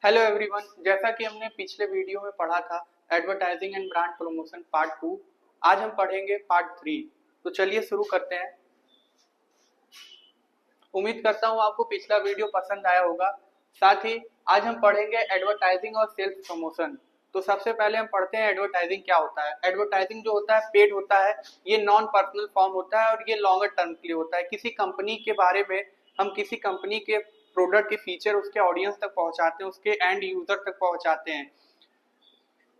Hello everyone, जैसा कि हमने पिछले वीडियो में पढ़ा था advertising and brand promotion part 2। आज हम पढ़ेंगे पार्ट 3। तो चलिए शुरू करते हैं। उम्मीद करता हूँ आपको पिछला वीडियो पसंद आया होगा। साथ ही आज हम पढ़ेंगे एडवर्टाइजिंग और सेल्स प्रमोशन। तो सबसे पहले हम पढ़ते हैं एडवर्टाइजिंग क्या होता है। एडवर्टाइजिंग जो होता है पेड होता है, ये नॉन पर्सनल फॉर्म होता है और ये लॉन्गर टर्म के लिए होता है। किसी कंपनी के बारे में हम किसी कंपनी के प्रोडक्ट के फीचर उसके ऑडियंस तक पहुंचाते हैं, उसके एंड यूजर तक पहुंचाते हैं।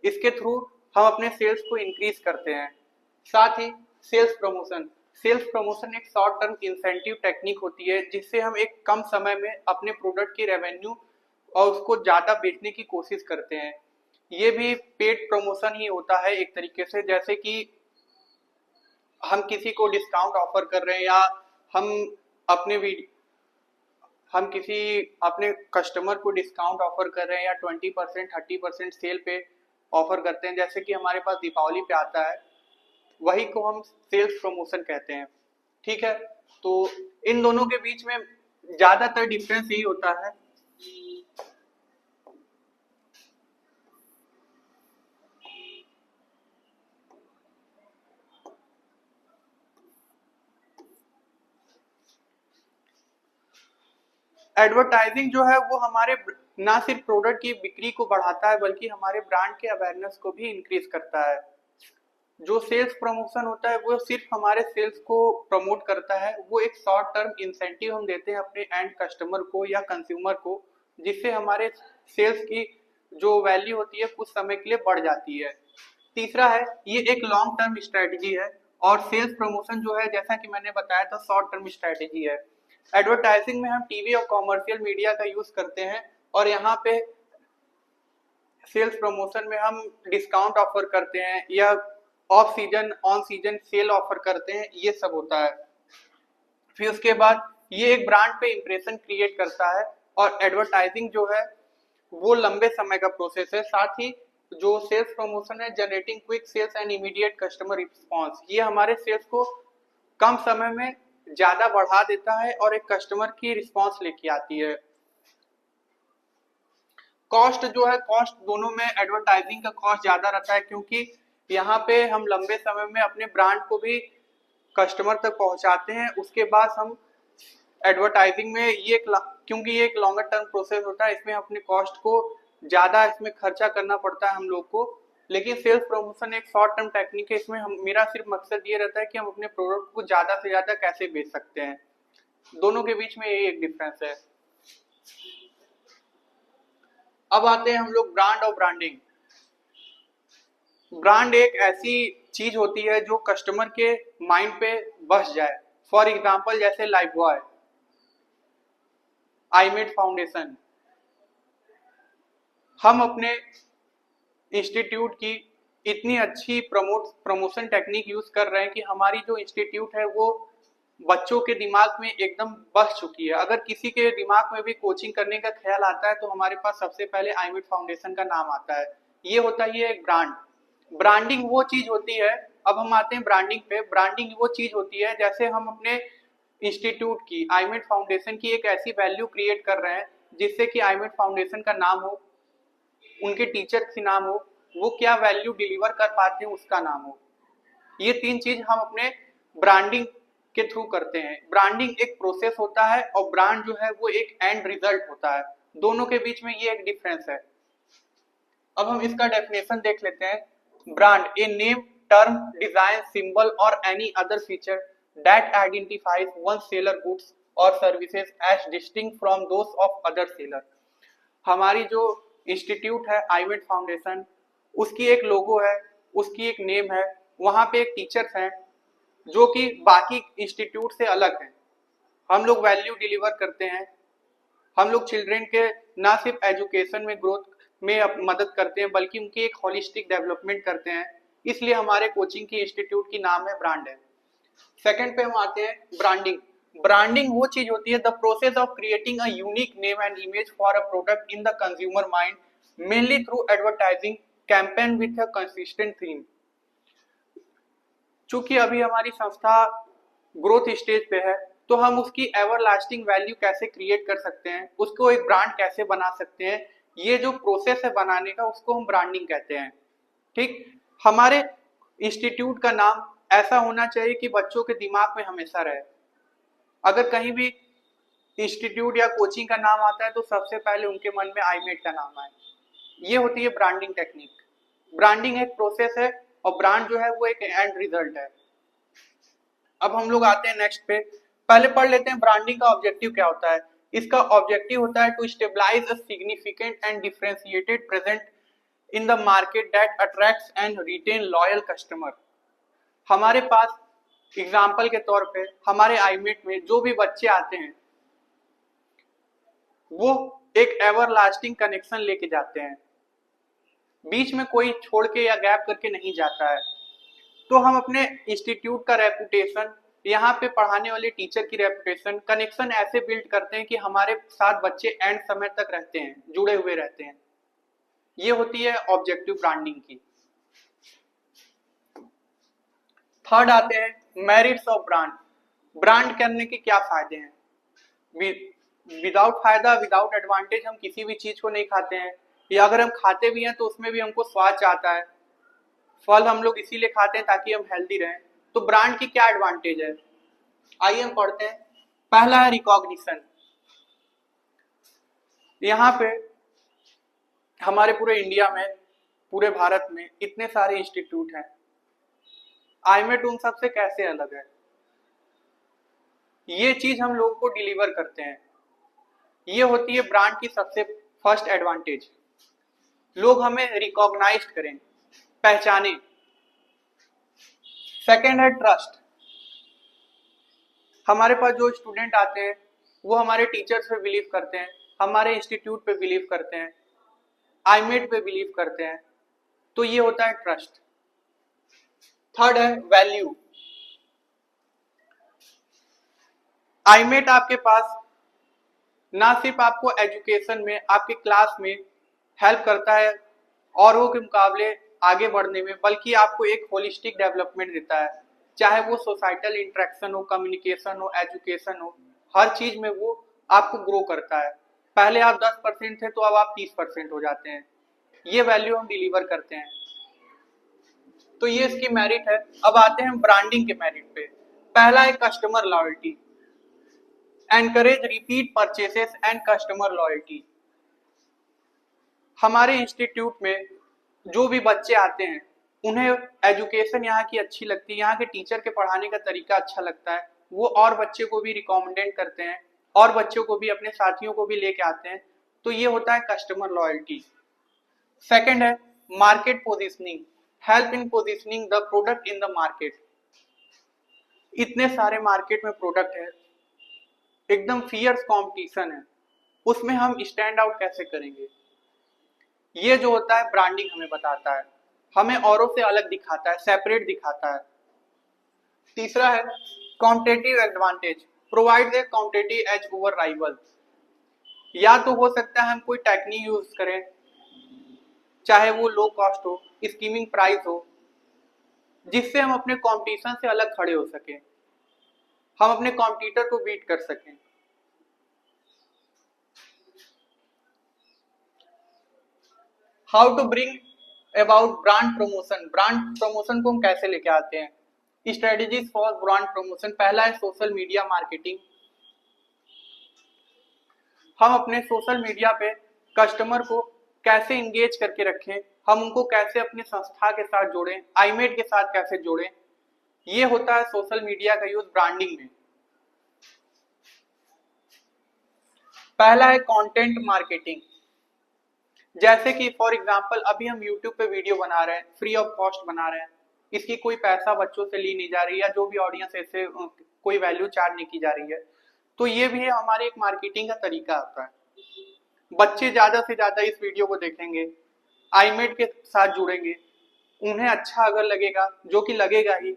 इसके थ्रू हम अपने सेल्स को इंक्रीज करते हैं। साथ ही सेल्स प्रमोशन एक शॉर्ट टर्म इंसेंटिव टेक्निक होती है, जिससे हम एक कम समय में अपने प्रोडक्ट की रेवेन्यू और उसको ज्यादा बेचने की कोशिश करते हैं। ये भी पेड प्रमोशन ही होता है एक तरीके से, जैसे कि हम किसी को डिस्काउंट ऑफर कर रहे हैं या हम अपने हम किसी अपने कस्टमर को डिस्काउंट ऑफर कर रहे हैं या 20% 30% सेल पे ऑफर करते हैं, जैसे कि हमारे पास दीपावली पे आता है, वही को हम सेल्स प्रमोशन कहते हैं। ठीक है, तो इन दोनों के बीच में ज्यादातर डिफरेंस यही होता है। एडवर्टाइजिंग जो है वो हमारे ना सिर्फ प्रोडक्ट की बिक्री को बढ़ाता है, बल्कि हमारे ब्रांड के अवेयरनेस को भी इंक्रीज करता है। जो सेल्स प्रमोशन होता है वो सिर्फ हमारे सेल्स को प्रमोट करता है। वो एक शॉर्ट टर्म इंसेंटिव हम देते हैं अपने एंड कस्टमर को या कंज्यूमर को, जिससे हमारे सेल्स की जो वैल्यू होती है कुछ समय के लिए बढ़ जाती है। तीसरा है, ये एक लॉन्ग टर्म स्ट्रेटजी है और सेल्स प्रमोशन जो है, जैसा कि मैंने बताया था, शॉर्ट टर्म स्ट्रेटजी है। एडवर्टाइजिंग में हम टीवी और कॉमर्शियल मीडिया का यूज करते हैं और यहाँ पे सेल्स प्रमोशन में हम डिस्काउंट ऑफर करते हैं या off season on season cell offer करते हैं, ये सब होता है। फिर उसके बाद ये एक ब्रांड पे इंप्रेशन क्रिएट करता है और एडवर्टाइजिंग जो है वो लंबे समय का प्रोसेस है। साथ ही जो सेल्स प्रमोशन है, generating quick sales and immediate customer response, ये हमारे सेल्स को कम समय में ज्यादा बढ़ा देता है और एक कस्टमर की रिस्पॉन्स लेके आती है। कॉस्ट जो है, कॉस्ट दोनों में एडवर्टाइजिंग का कॉस्ट ज्यादा रहता है, क्योंकि यहाँ पे हम लंबे समय में अपने ब्रांड को भी कस्टमर तक पहुंचाते हैं। उसके बाद हम एडवर्टाइजिंग में क्योंकि ये एक लॉन्गर टर्म प्रोसेस होता है, इसमें अपने कॉस्ट को ज्यादा इसमें खर्चा करना पड़ता है हम लोग को। लेकिन सेल्स प्रमोशन एक शॉर्ट टर्म टेक्निक है, इसमें हम मेरा सिर्फ मकसद ये रहता है कि हम अपने प्रोडक्ट को ज्यादा से ज्यादा कैसे बेच सकते हैं। दोनों के बीच में यही एक डिफरेंस है। अब आते हैं हम लोग ब्रांड और ब्रांडिंग। ब्रांड एक ऐसी चीज होती है जो कस्टमर के माइंड पे बस जाए। फॉर एग्जाम्पल जैसे लाइफबॉय, आईमेड फाउंडेशन। हम अपने इंस्टीट्यूट की इतनी अच्छी प्रमोशन टेक्निक यूज कर रहे हैं कि हमारी जो इंस्टीट्यूट है वो बच्चों के दिमाग में एकदम बस चुकी है। अगर किसी के दिमाग में भी कोचिंग करने का ख्याल आता है तो हमारे पास सबसे पहले आईमेड फाउंडेशन का नाम आता है। ये होता ही है एक ब्रांड। ब्रांडिंग वो चीज होती है, अब हम आते हैं ब्रांडिंग पे। ब्रांडिंग वो चीज होती है जैसे हम अपने इंस्टीट्यूट की, आईमेड फाउंडेशन की एक ऐसी वैल्यू क्रिएट कर रहे हैं जिससे कि आईमेड फाउंडेशन का नाम हो, उनके टीचर की नाम हो, वो क्या वैल्यू डिलीवर कर पाते हैं उसका नाम हो। ये तीन चीज हम अपने ब्रांडिंग के थ्रू करते हैं। ब्रांडिंग एक प्रोसेस होता है और ब्रांड जो है वो एक एंड रिजल्ट होता है। दोनों के बीच में ये एक डिफरेंस है। अब हम इसका डेफिनेशन देख लेते हैं। Brand, a name, term, design, symbol और any other feature that identifies one seller goods और services as distinct from those of other seller. हमारी जो इंस्टीट्यूट है आईमेड फाउंडेशन, उसकी एक लोगो है, उसकी एक नेम है, वहां पे एक टीचर्स हैं जो कि बाकी इंस्टीट्यूट से अलग हैं। हम लोग वैल्यू डिलीवर करते हैं। हम लोग चिल्ड्रेन के ना सिर्फ एजुकेशन में ग्रोथ में मदद करते हैं, बल्कि उनकी एक होलिस्टिक डेवलपमेंट करते हैं। इसलिए हमारे कोचिंग की इंस्टीट्यूट की नाम है ब्रांड है। सेकंड पे हम आते हैं ब्रांडिंग। ब्रांडिंग वो चीज होती है, the process of creating a unique name and image for a product in the consumer mind, mainly through advertising campaign with a consistent theme. चूंकि अभी हमारी संस्था ग्रोथ स्टेज पे है, तो हम उसकी एवरलास्टिंग वैल्यू कैसे क्रिएट कर सकते हैं, उसको एक ब्रांड कैसे बना सकते हैं, ये जो प्रोसेस है बनाने का उसको हम ब्रांडिंग कहते हैं। ठीक, हमारे इंस्टीट्यूट का नाम ऐसा होना चाहिए कि बच्चों के दिमाग में हमेशा रहे। अगर कहीं भी इंस्टीट्यूट या कोचिंग का नाम आता है तो सबसे पहले उनके मन में आईमेड का नाम आए। ये होती है ब्रांडिंग टेक्निक। ब्रांडिंग एक प्रोसेस है और ब्रांड जो है वो एक एंड रिजल्ट है। अब हम लोग आते हैं नेक्स्ट पे, पहले पढ़ लेते हैं ब्रांडिंग का ऑब्जेक्टिव क्या होता है। इसका ऑब्जेक्टिव होता है to stabilise a significant and differentiated present in the market that attracts and retain loyal customer. हमारे पास एग्जाम्पल के तौर पे हमारे आईमेट में जो भी बच्चे आते हैं वो एक एवरलास्टिंग कनेक्शन लेके जाते हैं, बीच में कोई छोड़ के या गैप करके नहीं जाता है। तो हम अपने इंस्टीट्यूट का रेपुटेशन, यहाँ पे पढ़ाने वाले टीचर की रेपुटेशन, कनेक्शन ऐसे बिल्ड करते हैं कि हमारे साथ बच्चे एंड समय तक रहते हैं, जुड़े हुए रहते हैं। ये होती है ऑब्जेक्टिव ब्रांडिंग की। थर्ड आते हैं मेरिट्स ऑफ ब्रांड। ब्रांड करने के क्या फायदे हैं? विदाउट फायदा, विदाउट एडवांटेज हम किसी भी चीज को नहीं खाते हैं, या अगर हम खाते भी हैं तो उसमें भी हमको स्वाद चाहता है। फल हम लोग इसीलिए खाते हैं ताकि हम हेल्दी रहें। तो ब्रांड की क्या एडवांटेज है, आइए हम पढ़ते हैं। पहला है रिकॉग्निशन। यहाँ पे हमारे पूरे इंडिया में, पूरे भारत में इतने सारे इंस्टीट्यूट हैं, आईमेट उन सबसे कैसे अलग है? ये चीज हम लोगों को डिलीवर करते हैं। ये होती है ब्रांड की सबसे फर्स्ट एडवांटेज। लोग हमें रिकॉग्नाइज करें, पहचाने। सेकेंड है ट्रस्ट। हमारे पास जो स्टूडेंट आते हैं वो हमारे टीचर्स पे बिलीव करते हैं, हमारे इंस्टीट्यूट पे बिलीव करते हैं, आईमेट पे बिलीव करते हैं। तो ये होता है ट्रस्ट। थर्ड है वैल्यू। आईमेट आपके पास ना सिर्फ आपको एजुकेशन में, आपके क्लास में हेल्प करता है औरों के मुकाबले आगे बढ़ने में, बल्कि आपको एक होलिस्टिक डेवलपमेंट देता है। चाहे वो सोसाइटल इंटरेक्शन हो, कम्युनिकेशन हो, एजुकेशन हो, हर चीज में वो आपको ग्रो करता है। पहले आप 10% थे तो अब आप 30% हो जाते हैं। ये वैल्यू हम डिलीवर करते हैं। तो ये इसकी मेरिट है। अब आते हैं ब्रांडिंग के मेरिट पे। पहला है customer loyalty. Encourage repeat purchases and customer loyalty. हमारे इंस्टीट्यूट में जो भी बच्चे आते हैं उन्हें एजुकेशन यहाँ की अच्छी लगती है, यहाँ के टीचर के पढ़ाने का तरीका अच्छा लगता है, वो और बच्चे को भी रिकमेंडेड करते हैं और बच्चों को भी, अपने साथियों को भी लेके आते हैं। तो ये होता है कस्टमर लॉयल्टी। सेकंड है market positioning. Help in positioning the product in the market. इतने सारे मार्केट में प्रोडक्ट है, एकदम फियर्स कंपटीशन है, उसमें हम स्टैंड आउट कैसे करेंगे? ये जो होता है ब्रांडिंग हमें बताता है, हमें औरों से अलग दिखाता है, सेपरेट दिखाता है। तीसरा है competitive advantage. Provide a competitive as over rival. या तो हो सकता है हम कोई टेक्निक यूज करें, चाहे वो लो कॉस्ट हो, स्कीमिंग प्राइस हो, जिससे हम अपने कंपटीशन से अलग खड़े हो सके, हम अपने कॉम्पिटिटर को बीट कर सकें। How to bring about brand promotion. Brand promotion को हम कैसे लेके आते हैं? Strategies for brand promotion. पहला है सोशल मीडिया मार्केटिंग। हम अपने सोशल मीडिया पे कस्टमर को कैसे इंगेज करके रखें, हम उनको कैसे अपनी संस्था के साथ जोड़ें, आईमेट के साथ कैसे जोड़ें, ये होता है सोशल मीडिया का यूज ब्रांडिंग में। पहला है कंटेंट मार्केटिंग। जैसे कि फॉर एग्जांपल अभी हम यूट्यूब पे वीडियो बना रहे हैं, फ्री ऑफ कॉस्ट बना रहे हैं, इसकी कोई पैसा बच्चों से ली नहीं जा रही है, या जो भी ऑडियंस है इससे कोई वैल्यू चार्ज नहीं की जा रही है। तो ये भी हमारे एक मार्केटिंग का तरीका होता है। बच्चे ज्यादा से ज्यादा इस वीडियो को देखेंगे, आईमेट के साथ जुड़ेंगे, उन्हें अच्छा अगर लगेगा, जो कि लगेगा ही,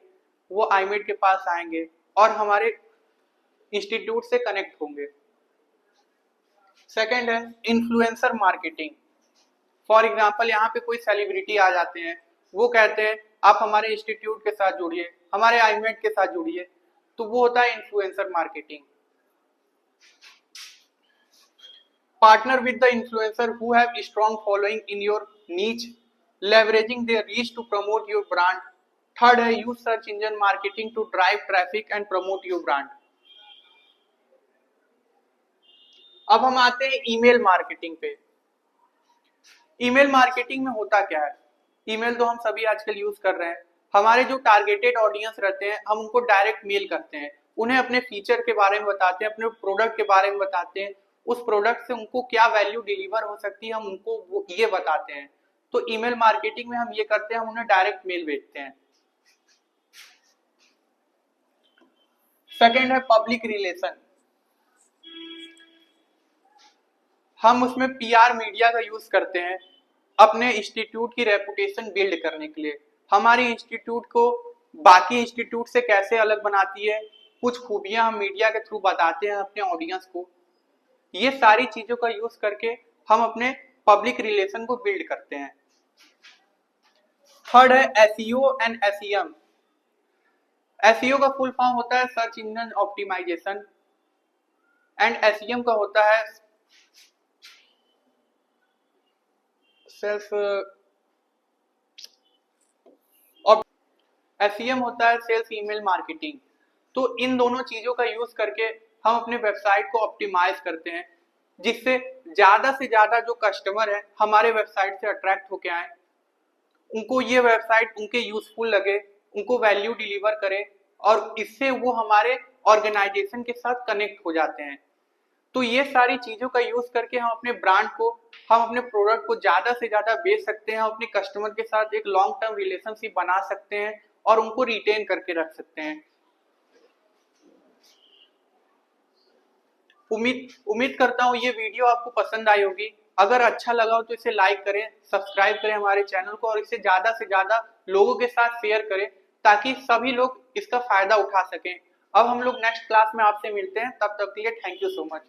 वो आईमेट के पास आएंगे और हमारे इंस्टीट्यूट से कनेक्ट होंगे। सेकेंड है इन्फ्लुएंसर मार्केटिंग। फॉर एग्जाम्पल यहाँ पे कोई सेलिब्रिटी आ जाते हैं, वो कहते हैं आप हमारे इंस्टीट्यूट के साथ जुड़िए, हमारे आईमेट के साथ जुड़िए, तो वो होता है influencer marketing. Partner with the influencer who have a strong following in your niche, leveraging their reach to promote your brand. Third है use search engine marketing to drive traffic and promote your brand. अब हम आते हैं email marketing पे। Email marketing में होता क्या है, ईमेल तो हम सभी आजकल यूज कर रहे हैं। हमारे जो टारगेटेड ऑडियंस रहते हैं हम उनको डायरेक्ट मेल करते हैं, उन्हें अपने फीचर के बारे में बताते हैं, अपने प्रोडक्ट के बारे में बताते हैं, उस प्रोडक्ट से उनको क्या वैल्यू डिलीवर हो सकती है हम उनको वो ये बताते हैं। तो ईमेल मार्केटिंग में हम ये करते हैं, हम उन्हें डायरेक्ट मेल भेजते हैं। सेकेंड है पब्लिक रिलेशन। हम उसमें पीआर मीडिया का यूज करते हैं अपने इंस्टीट्यूट की रेपुटेशन बिल्ड करने के लिए। हमारी इंस्टीट्यूट को बाकी इंस्टीट्यूट से कैसे अलग बनाती है, कुछ खूबियां हम मीडिया के थ्रू बताते हैं अपने ऑडियंस को। ये सारी चीजों का यूज करके हम अपने पब्लिक रिलेशन को बिल्ड करते हैं। थर्ड है एसईओ एंड एसईएम। एसईओ का फुल फॉर्म होता है search engine optimisation and SEM का होता है एसईएम होता है सेल्स ईमेल मार्केटिंग। तो इन दोनों चीजों का यूज करके हम अपने वेबसाइट को ऑप्टिमाइज करते हैं, जिससे ज्यादा से ज्यादा जो कस्टमर है हमारे वेबसाइट से अट्रैक्ट होके आए, उनको ये वेबसाइट उनके यूजफुल लगे, उनको वैल्यू डिलीवर करे और इससे वो हमारे ऑर्गेनाइजेशन के साथ कनेक्ट हो जाते हैं। तो ये सारी चीजों का यूज करके हम अपने ब्रांड को, हम अपने प्रोडक्ट को ज्यादा से ज्यादा बेच सकते हैं, हम अपने कस्टमर के साथ एक लॉन्ग टर्म रिलेशनशिप बना सकते हैं और उनको रिटेन करके रख सकते हैं। उम्मीद करता हूँ ये वीडियो आपको पसंद आई होगी। अगर अच्छा लगा हो तो इसे लाइक करें, सब्सक्राइब करें हमारे चैनल को और इसे ज्यादा से ज्यादा लोगों के साथ शेयर करें ताकि सभी लोग इसका फायदा उठा सकें। अब हम लोग नेक्स्ट क्लास में आपसे मिलते हैं, तब तक के लिए थैंक यू सो मच।